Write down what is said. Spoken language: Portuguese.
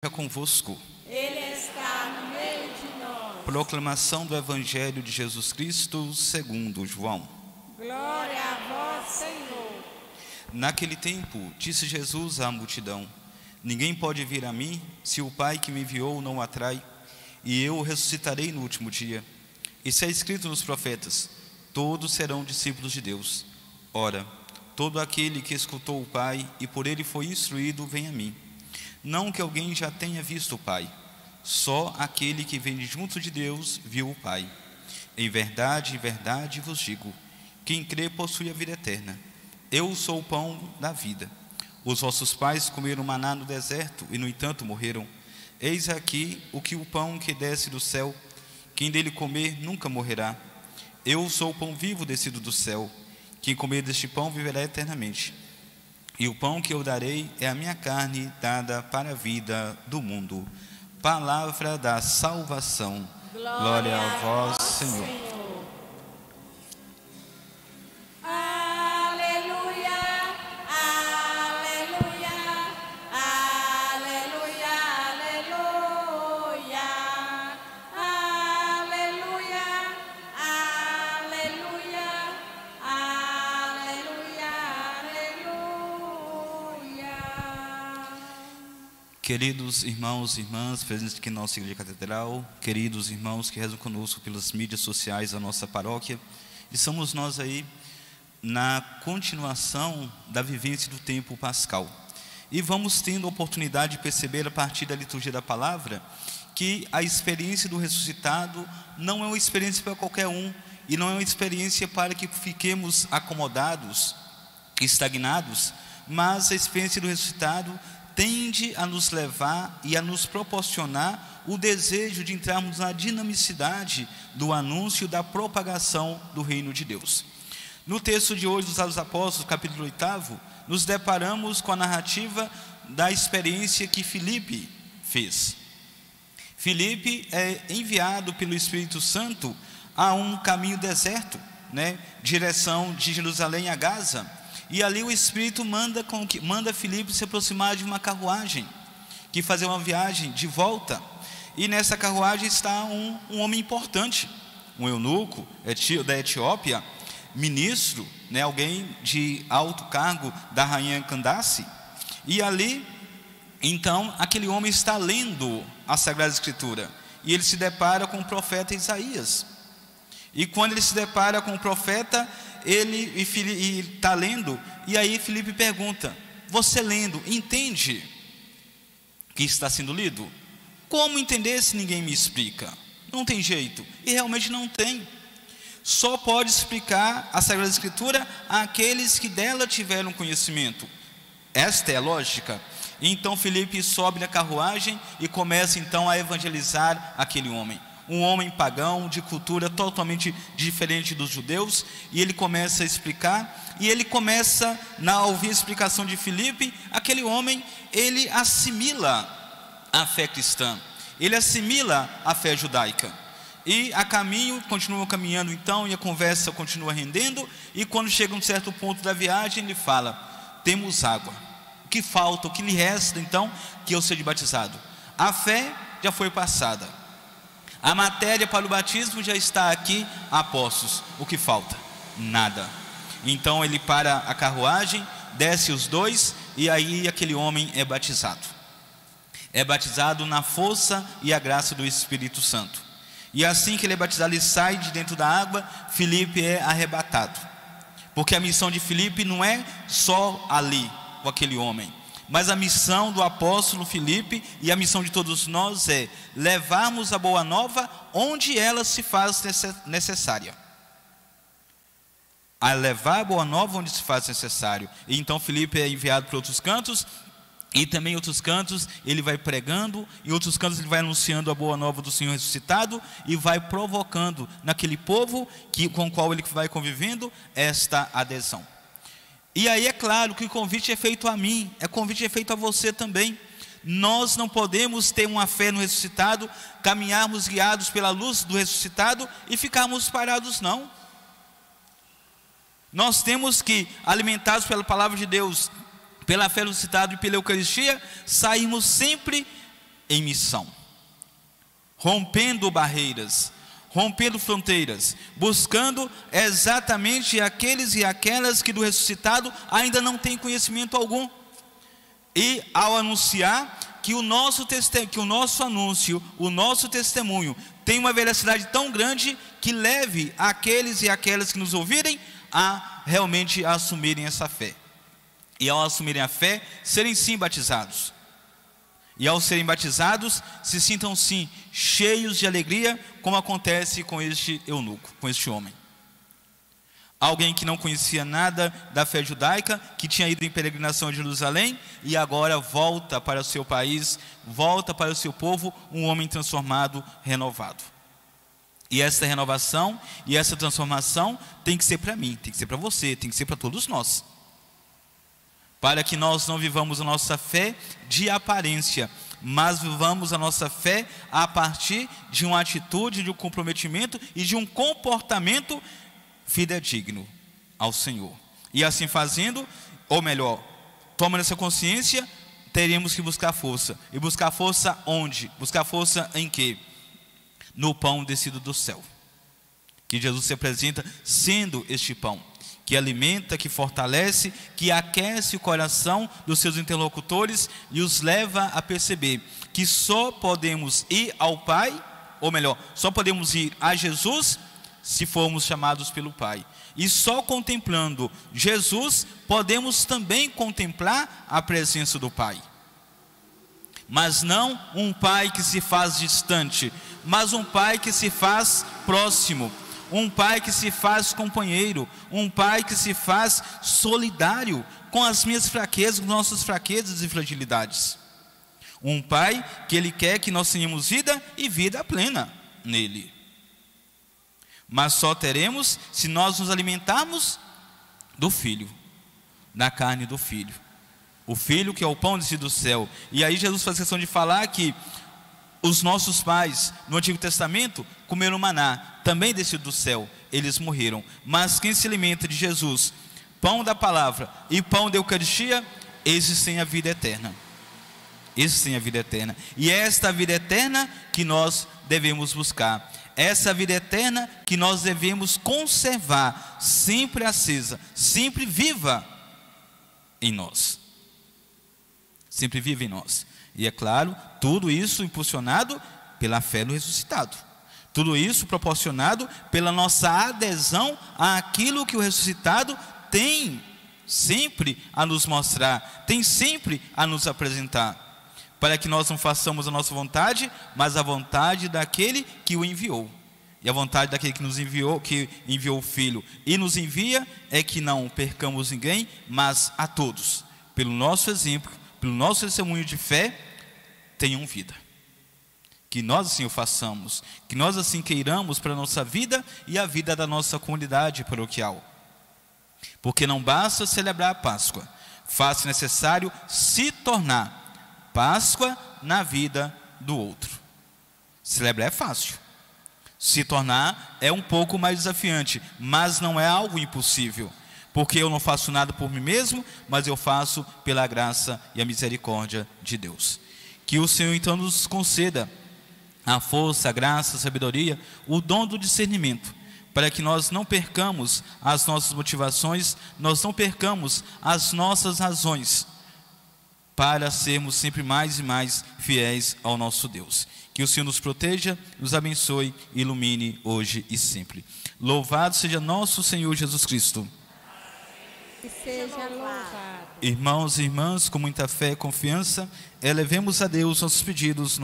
É convosco. Ele está no meio de nós. Proclamação do Evangelho de Jesus Cristo segundo João. Glória a vós, Senhor. Naquele tempo, disse Jesus à multidão: ninguém pode vir a mim se o Pai que me enviou não o atrai, e eu o ressuscitarei no último dia. Isso é escrito nos profetas: todos serão discípulos de Deus. Ora, todo aquele que escutou o Pai e por ele foi instruído, vem a mim. Não que alguém já tenha visto o Pai, só aquele que vem junto de Deus viu o Pai. Em verdade vos digo, quem crê possui a vida eterna. Eu sou o pão da vida. Os vossos pais comeram maná no deserto e no entanto morreram. Eis aqui o pão que desce do céu. Quem dele comer nunca morrerá. Eu sou o pão vivo descido do céu. Quem comer deste pão viverá eternamente. E o pão que eu darei é a minha carne dada para a vida do mundo. Palavra da salvação. Glória a vós, Senhor. Aleluia, aleluia, aleluia, aleluia, aleluia, aleluia, aleluia, aleluia. Queridos irmãos e irmãs presentes aqui na nossa igreja catedral, queridos irmãos que rezam conosco pelas mídias sociais da nossa paróquia, estamos nós aí na continuação da vivência do tempo pascal. E vamos tendo a oportunidade de perceber a partir da liturgia da palavra que a experiência do ressuscitado não é uma experiência para qualquer um, e não é uma experiência para que fiquemos acomodados, estagnados, mas a experiência do ressuscitado tende a nos levar e a nos proporcionar o desejo de entrarmos na dinamicidade do anúncio da propagação do reino de Deus. No texto de hoje dos Atos dos Apóstolos, capítulo 8, nos deparamos com a narrativa da experiência que Filipe fez. Filipe é enviado pelo Espírito Santo a um caminho deserto, direção de Jerusalém a Gaza. E ali o Espírito manda Filipe se aproximar de uma carruagem, que fazer uma viagem de volta. E nessa carruagem está um homem importante, um eunuco da Etiópia, ministro, alguém de alto cargo da rainha Candace. E ali, então, aquele homem está lendo a Sagrada Escritura, e ele se depara com o profeta Isaías. E quando ele se depara com o profeta, ele está lendo, e aí Filipe pergunta: você lendo, entende que está sendo lido? Como entender se ninguém me explica? Não tem jeito, e realmente não tem. Só pode explicar a Sagrada Escritura àqueles que dela tiveram conhecimento. Esta é a lógica. Então Filipe sobe na carruagem e começa então a evangelizar aquele homem. Um homem pagão, de cultura totalmente diferente dos judeus, e ele começa a explicar, e ele começa, a ouvir a explicação de Filipe, aquele homem, ele assimila a fé cristã, ele assimila a fé judaica, e a caminho, continuam caminhando então, e a conversa continua rendendo, e quando chega a um certo ponto da viagem, ele fala: temos água, o que falta, o que lhe resta então, que eu seja batizado? A fé já foi passada, a matéria para o batismo já está aqui a postos. O que falta? Nada. Então ele para a carruagem, desce os dois, e aí aquele homem é batizado. É batizado na força e a graça do Espírito Santo. E assim que ele é batizado, ele sai de dentro da água. Filipe é arrebatado, porque a missão de Filipe não é só ali com aquele homem, mas a missão do apóstolo Filipe e a missão de todos nós é levarmos a boa nova onde ela se faz necessária. A levar a boa nova onde se faz necessário. E então Filipe é enviado para outros cantos, e também em outros cantos ele vai pregando, em outros cantos ele vai anunciando a boa nova do Senhor ressuscitado, e vai provocando naquele povo com o qual ele vai convivendo esta adesão. E aí é claro que o convite é feito a mim, o convite é feito a você também. Nós não podemos ter uma fé no ressuscitado, caminharmos guiados pela luz do ressuscitado e ficarmos parados, não. Nós temos que, alimentados pela palavra de Deus, pela fé no ressuscitado e pela Eucaristia, sairmos sempre em missão, rompendo barreiras, rompendo fronteiras, buscando exatamente aqueles e aquelas que do ressuscitado ainda não têm conhecimento algum. E ao anunciar que o nosso anúncio, o nosso testemunho tem uma veracidade tão grande que leve aqueles e aquelas que nos ouvirem a realmente assumirem essa fé. E ao assumirem a fé, serem sim batizados. E ao serem batizados, se sintam sim cheios de alegria, como acontece com este eunuco, com este homem. Alguém que não conhecia nada da fé judaica, que tinha ido em peregrinação a Jerusalém e agora volta para o seu país, volta para o seu povo, um homem transformado, renovado. E essa renovação e essa transformação tem que ser para mim, tem que ser para você, tem que ser para todos nós. Para que nós não vivamos a nossa fé de aparência, mas vivamos a nossa fé a partir de uma atitude, de um comprometimento e de um comportamento fidedigno ao Senhor. E assim fazendo, ou melhor, tomando essa consciência, teremos que buscar força. E buscar força onde? Buscar força em quê? No pão descido do céu, que Jesus se apresenta sendo este pão, que alimenta, que fortalece, que aquece o coração dos seus interlocutores e os leva a perceber que só podemos ir ao Pai, ou melhor, só podemos ir a Jesus se formos chamados pelo Pai. E só contemplando Jesus podemos também contemplar a presença do Pai. Mas não um Pai que se faz distante, mas um Pai que se faz próximo, um Pai que se faz companheiro, um Pai que se faz solidário com as minhas fraquezas, com nossas fraquezas e fragilidades. Um Pai que Ele quer que nós tenhamos vida e vida plena nele. Mas só teremos se nós nos alimentarmos do Filho, da carne do Filho. O Filho que é o pão descido do céu. E aí Jesus faz questão de falar que os nossos pais no Antigo Testamento comeram maná, também descido do céu, eles morreram. Mas quem se alimenta de Jesus, pão da palavra e pão da Eucaristia, esses têm a vida eterna. Esses têm a vida eterna. E é esta vida eterna que nós devemos buscar. Essa vida eterna que nós devemos conservar, sempre acesa, sempre viva em nós. Sempre viva em nós. E é claro, tudo isso impulsionado pela fé no ressuscitado. Tudo isso proporcionado pela nossa adesão àquilo que o ressuscitado tem sempre a nos mostrar, tem sempre a nos apresentar. Para que nós não façamos a nossa vontade, mas a vontade daquele que o enviou. E a vontade daquele que nos enviou, que enviou o Filho e nos envia, é que não percamos ninguém, mas a todos, pelo nosso exemplo, pelo nosso testemunho de fé, tenham vida. Que nós assim o façamos, que nós assim queiramos para a nossa vida e a vida da nossa comunidade paroquial. Porque não basta celebrar a Páscoa, faz-se necessário se tornar Páscoa na vida do outro. Celebrar é fácil, se tornar é um pouco mais desafiante, mas não é algo impossível, porque eu não faço nada por mim mesmo, mas eu faço pela graça e a misericórdia de Deus. Que o Senhor então nos conceda a força, a graça, a sabedoria, o dom do discernimento, para que nós não percamos as nossas motivações, nós não percamos as nossas razões, para sermos sempre mais e mais fiéis ao nosso Deus. Que o Senhor nos proteja, nos abençoe e ilumine hoje e sempre. Louvado seja nosso Senhor Jesus Cristo. Que seja louvado. Irmãos e irmãs, com muita fé e confiança, elevemos a Deus nossos pedidos.